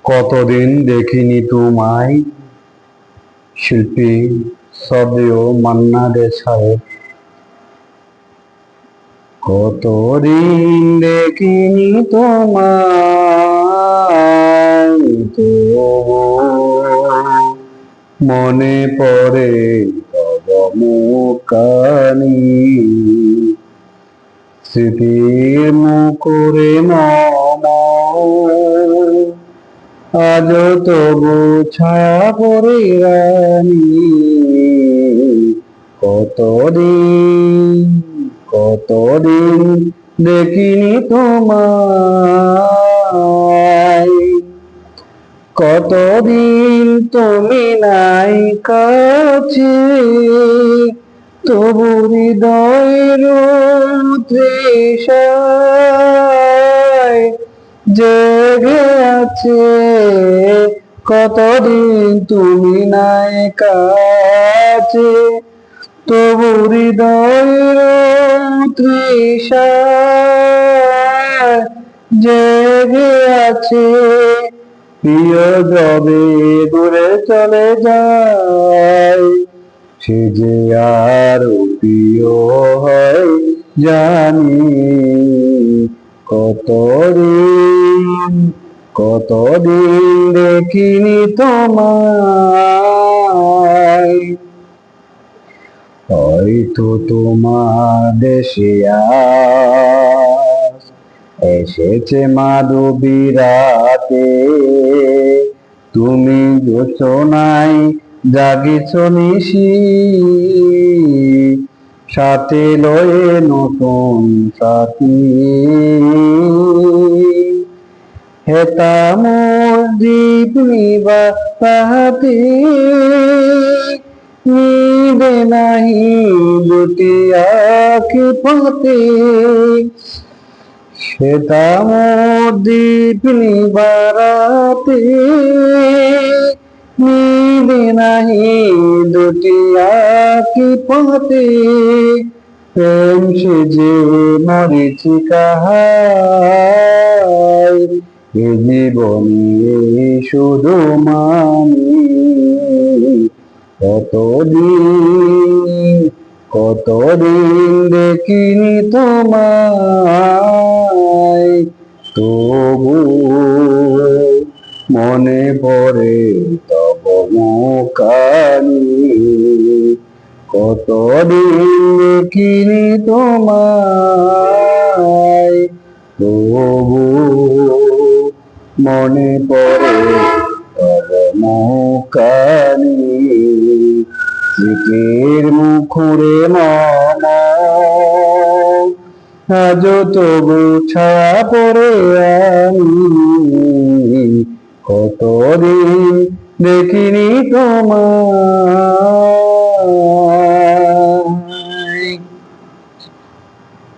কতদিন দেখিনি তোমায়। শিল্পী সদীয় মান্না দে সাহেব। কতদিন দেখিনি তোমায়, তবু মনে পড়ে তব মুখখানি। স্মৃতির মুখরে মম, আজ তবু ছায়া পড়ে রানী। কতদিন দেখিনি তোমায়। কতদিন তুমি নাই কাছে, তবু হৃদয়ের তৃষায় জেগে আছে। কতদিন তুমি নাই কাছে, তবু হৃদয়ের তৃষায় জেগে আছে। প্রিয় যবে দূরে চলে যায়, সে যে আর প্রিয় হয় জানি। কতদিন দেখিনি তোমায়। হয়তো তোমার দেশে আজ এসেছে মাধবী রাতে, তুমি জোছনায় জাগিছ নিশি, সাথে লয়ে নতুন সাথী। হেতা মোর দীপ নিবা তাহাতে, নিবে নাহি দুটি আঁখি পথে। সেটা মোর দীপ নিবারাতে, নিবে নাহি দুটি আঁখি পথে। প্রেম সেজে মরিচিকা হায়, এ জীবনে শুধু মানি। কতদিন দেখিনি তোমায়, তবু মনে পড়ে তব মুখখানি। কতদিন দেখিনি তোমায়, তবু মনে পড়ে তব মুখখানি। স্মৃতির মুখরে মম, আজ তবু ছায়া পড়ে আমি। কতদিন দেখিনি তোমায়।